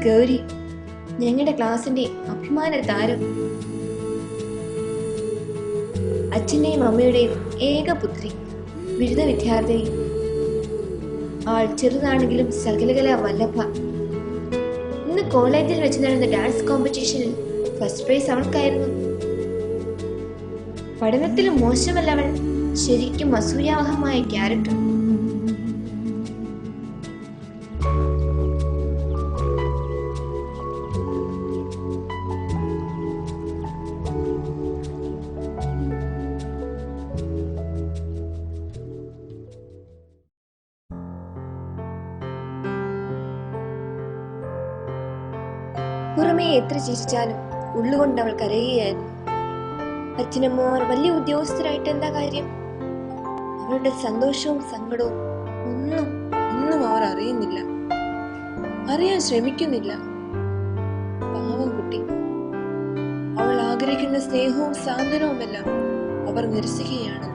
ഗൗരി, ഞങ്ങളുടെ ക്ലാസിന്റെ അഭിമാന താരം. അച്ഛന്റെയും അമ്മയുടെയും ഏക പുത്രി, ബിരുദ വിദ്യാർത്ഥിനി. ആൾ ചെറുതാണെങ്കിലും സകലകല വല്ലഭ. ഇന്ന് കോളേജിൽ വെച്ച് നടന്ന ഡാൻസ് കോമ്പറ്റീഷനിൽ ഫസ്റ്റ് പ്രൈസ് അവൾക്കായിരുന്നു. പഠനത്തിലും മോശമല്ല അവൾ, ശരിക്കും അസൂയാവഹമായ ക്യാരക്ടർ. പുറമേ എത്ര ചിരിച്ചാലും ഉള്ളുകൊണ്ട് അവൾ കരയുകയായിരുന്നു. അച്ഛനമ്മമാർ വലിയ ഉദ്യോഗസ്ഥരായിട്ട് എന്താ കാര്യം? അവളുടെ സന്തോഷവും സങ്കടവും ഒന്നും അവർ അറിയുന്നില്ല, അറിയാൻ ശ്രമിക്കുന്നില്ല. പാവം കുട്ടി. അവൾ ആഗ്രഹിക്കുന്ന സ്നേഹവും സാന്ത്വനവുമെല്ലാം അവർ നിരസിക്കുകയാണല്ലോ.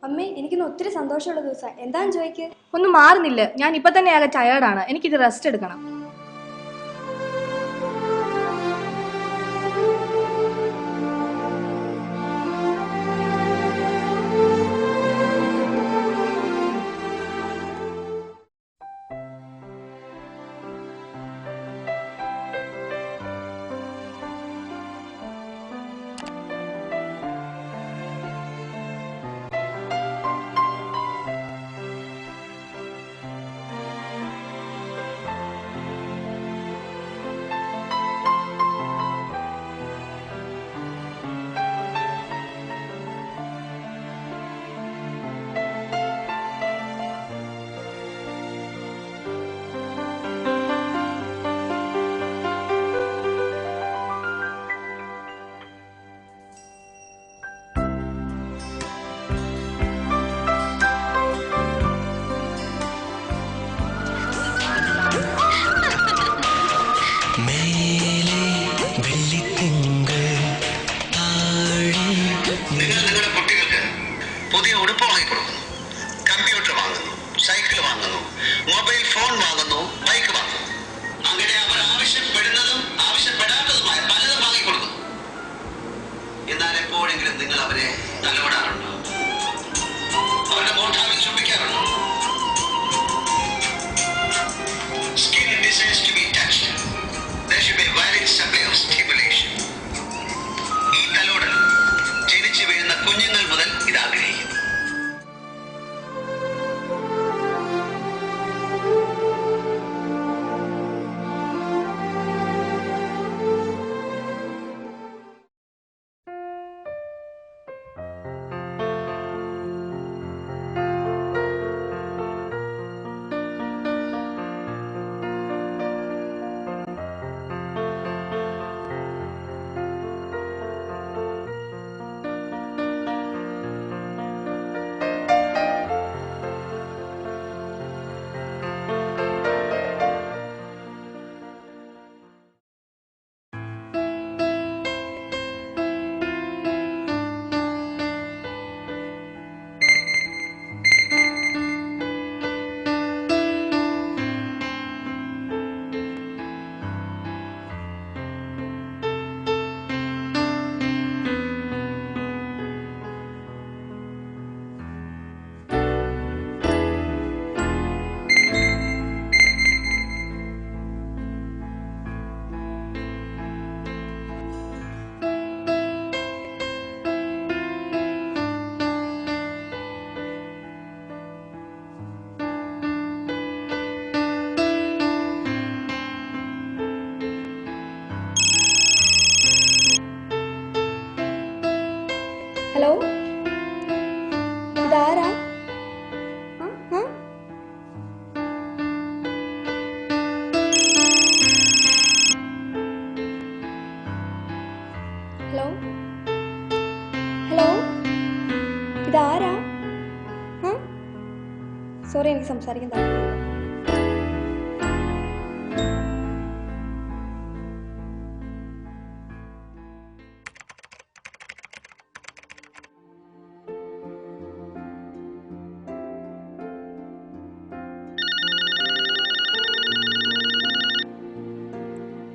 അമ്മേ, എനിക്കിന്ന് ഒത്തിരി സന്തോഷമുള്ള ദിവസം. എന്താന്ന് ചോദിക്ക്. ഒന്നും മാറുന്നില്ല. ഞാൻ ഇപ്പൊ തന്നെ ആകെ ടയേർഡാണ്. എനിക്കിത് റെസ്റ്റ് എടുക്കണം. സോറി, എനിക്ക് സംസാരിക്കാൻ താല്പര്യമില്ല.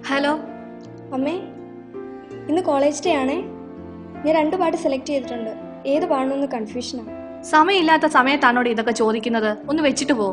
ഹലോ അമ്മേ, ഇന്ന് കോളേജ് ഡേ ആണേ. ഞാൻ 2 പാട്ട് സെലക്ട് ചെയ്തിട്ടുണ്ട്. ഏത് പാടണമെന്ന് കൺഫ്യൂഷനാണ്. സമയമില്ലാത്ത സമയത്താണോട് ഇതൊക്കെ ചോദിക്കുന്നത്? ഒന്ന് വെച്ചിട്ട് പോ.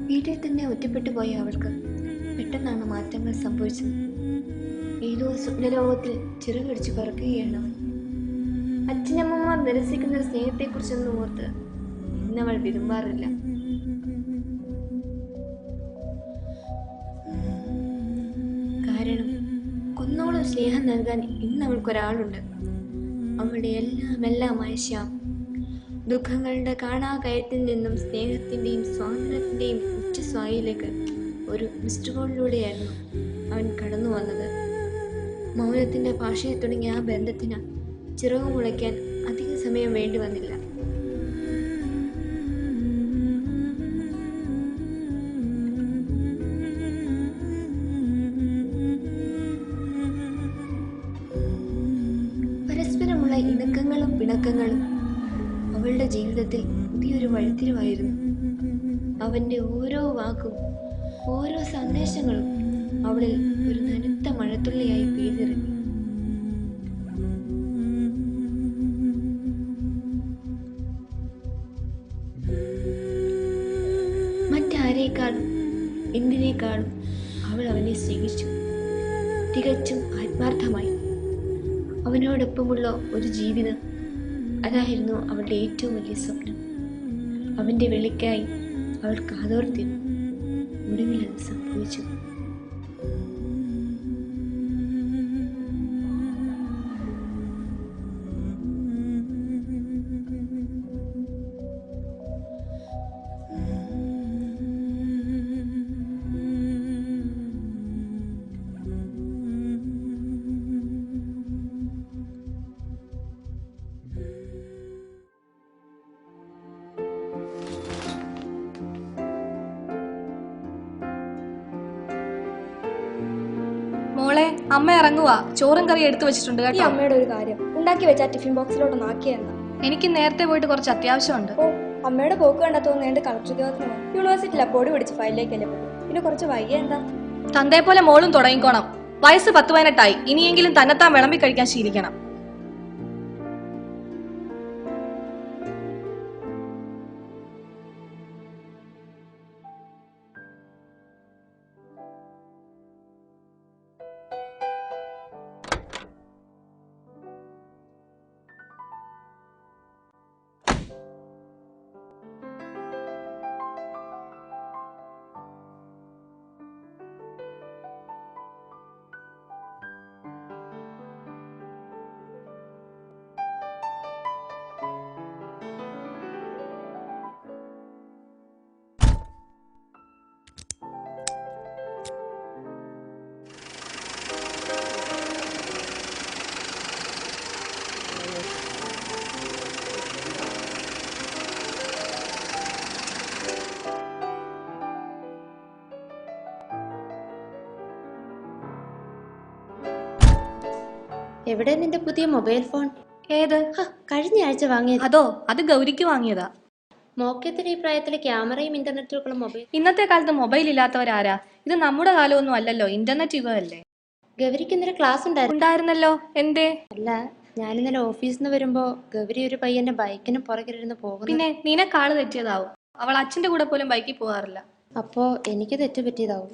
വീട്ടിൽ തന്നെ ഒറ്റപ്പെട്ടു പോയ അവൾക്ക് പെട്ടെന്നാണ് മാറ്റങ്ങൾ സംഭവിച്ചത്. ഏതോ സ്വപ്നലോകത്തിൽ ചിറകടിച്ച് പറക്കുകയാണ് അവൾ. അച്ഛനമ്മമാർ നിരസിക്കുന്ന സ്നേഹത്തെക്കുറിച്ചൊന്നും ഓർത്ത് ഇന്നവൾ വിരുമ്പാറില്ല. കാരണം കുന്നോളം സ്നേഹം നൽകാൻ ഇന്നവൾക്കൊരാളുണ്ട്. അവളുടെ എല്ലാമായ ശ്യാം. ദുഃഖങ്ങളുടെ കാണാകയത്തിൽ നിന്നും സ്നേഹത്തിൻ്റെയും സ്വാതന്ത്ര്യത്തിൻ്റെയും ഉച്ചസ്വായിലേക്ക് ഒരു മിസ്ഡ് കോളിലൂടെയായിരുന്നു അവൻ കടന്നു വന്നത്. മൗനത്തിൻ്റെ ഭാഷയിൽ തുടങ്ങിയ ആ ബന്ധത്തിന് ചിറകു മുളയ്ക്കാൻ അധിക സമയം വേണ്ടി വന്നില്ല. പരസ്പരമുള്ള ഇണക്കങ്ങളും പിണക്കങ്ങളും അവളുടെ ജീവിതത്തിൽ പുതിയൊരു വഴിത്തിരിവായിരുന്നു. അവൻ്റെ ഓരോ വാക്കും ഓരോ സന്ദേശങ്ങളും അവളിൽ ഒരു നനുത്ത മഴത്തുള്ളിയായി പെയ്തിറങ്ങി. മറ്റാരേക്കാളും എന്തിനേക്കാളും അവൾ അവനെ സ്നേഹിച്ചു, തികച്ചും ആത്മാർത്ഥമായി. അവനോടൊപ്പമുള്ള ഒരു ജീവിതം, അതായിരുന്നു അവളുടെ ഏറ്റവും വലിയ സ്വപ്നം. അവൻ്റെ വിളിക്കായി അവൾ കാതോർത്തിരുന്നു. ഒടുവിൽ അത് സംഭവിച്ചു. മോളെ, അമ്മ ഇറങ്ങുവാ. ചോറും കറി എടുത്തു വെച്ചിട്ടുണ്ട് ഈ കേട്ടോ. അമ്മയുടെ ഒരു കാര്യം, ഉണ്ടാക്കി വെച്ചാൽ ടിഫിൻ ബോക്സിലോട്ട് നാക്കിയെന്നാ. എനിക്ക് നേരത്തെ പോയിട്ട് കുറച്ച് അത്യാവശ്യമുണ്ട്. ഓ, അമ്മയുടെ പോക്ക് കണ്ടാ തോന്നുന്നുണ്ട് കളക്ടർ ഉദ്യോഗത്തിന് പോകും. യൂണിവേഴ്സിറ്റിയിലെ പൊടി പിടിച്ച് ഫയലിലേക്കല്ലേ പോകും. പിന്നെ കുറച്ച് വയ്യ എന്താ? തന്തേ പോലെ മോളും തുടങ്ങിക്കോണം. വയസ്സ് 10-18 ഇനിയെങ്കിലും തന്നെത്താൻ വിളമ്പി കഴിക്കാൻ ശീലിക്കണം. എവിടെ നിന്റെ പുതിയ മൊബൈൽ ഫോൺ? ഏത്? കഴിഞ്ഞ ആഴ്ച വാങ്ങിയത്. അതോ? അത് ഗൗരിക്ക് വാങ്ങിയതാ. മോക്കത്തിന് ഈ പ്രായത്തിലെ ക്യാമറയും ഇന്റർനെറ്റും മൊബൈൽ. ഇന്നത്തെ കാലത്ത് മൊബൈൽ ഇല്ലാത്തവരാരാ? ഇത് നമ്മുടെ കാലമൊന്നും അല്ലല്ലോ, ഇന്റർനെറ്റ് യുഗമല്ലേ. ഗൗരിക്ക് ഇന്നലെ ക്ലാസ് ഉണ്ടായിരുന്നല്ലോ. എന്തേ? അല്ല, ഞാനിന്നലെ ഓഫീസിൽ നിന്ന് വരുമ്പോ ഗൗരി ഒരു പയ്യന്റെ ബൈക്കിന് പുറകിലിരുന്ന് പോകുന്നു. പിന്നെ നിനക്കാള് തെറ്റിയതാവും. അവൾ അച്ഛന്റെ കൂടെ പോലും ബൈക്കിൽ പോകാറില്ല. അപ്പോ എനിക്ക് തെറ്റ് പറ്റിയതാവും.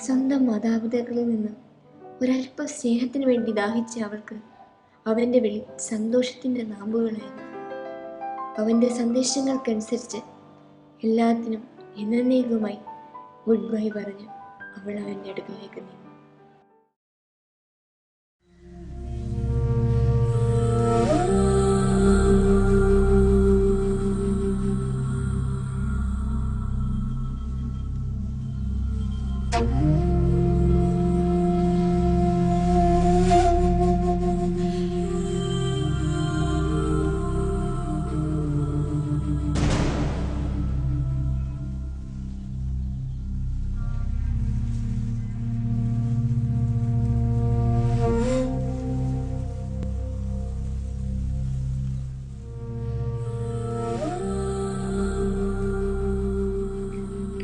സ്വന്തം മാതാപിതാക്കളിൽ നിന്ന് ഒരല്പം സ്നേഹത്തിന് വേണ്ടി ദാഹിച്ച അവൾക്ക് അവൻ്റെ വിളി സന്തോഷത്തിൻ്റെ നാമ്പുകളായിരുന്നു. അവൻ്റെ സന്ദേശങ്ങൾക്കനുസരിച്ച് എല്ലാത്തിനും എന്നേക്കുമായി ഗുഡ് ബൈ പറഞ്ഞ് അവൾ അവൻ്റെ അടുക്കലേക്ക് നീങ്ങി.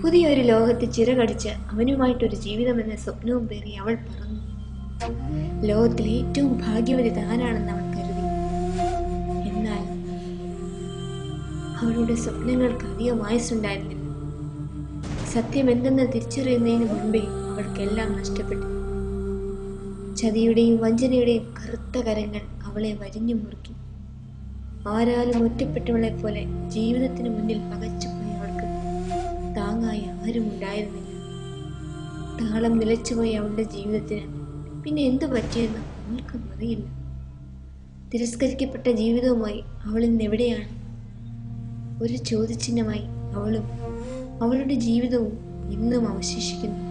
പുതിയൊരു ലോകത്ത് ചിറകടിച്ച് അവനുമായിട്ടൊരു ജീവിതമെന്ന സ്വപ്നവും പേറി അവൾ പറന്നു. ലോകത്തിലെ ഏറ്റവും ഭാഗ്യവതി താനാണെന്ന് അവൾ കരുതി. എന്നാൽ അവളുടെ സ്വപ്നങ്ങൾക്ക് അധികം ആയുസ്സുണ്ടായിരുന്നില്ല. സത്യം എന്തെന്ന് തിരിച്ചറിയുന്നതിന് മുൻപേ അവൾക്കെല്ലാം നഷ്ടപ്പെട്ടു. ചതിയുടെയും വഞ്ചനയുടെയും കറുത്ത കരങ്ങൾ അവളെ വരിഞ്ഞു മുറുക്കി. ആരാലും ഒറ്റപ്പെട്ടവളെ പോലെ ജീവിതത്തിന് മുന്നിൽ പകച്ചുപോയി അവൾക്ക് താങ്ങായി ആരും ഉണ്ടായിരുന്നില്ല. താളം നിലച്ചുപോയി അവളുടെ ജീവിതത്തിന് പിന്നെ എന്തു പറ്റിയെന്ന് അവൾക്കും അറിയില്ല. തിരസ്കരിക്കപ്പെട്ട ജീവിതവുമായി അവൾ ഇന്ന് എവിടെയാണ്? ഒരു ചോദ്യചിഹ്നമായി അവളും അവളുടെ ജീവിതവും ഇന്നും അവശേഷിക്കുന്നു.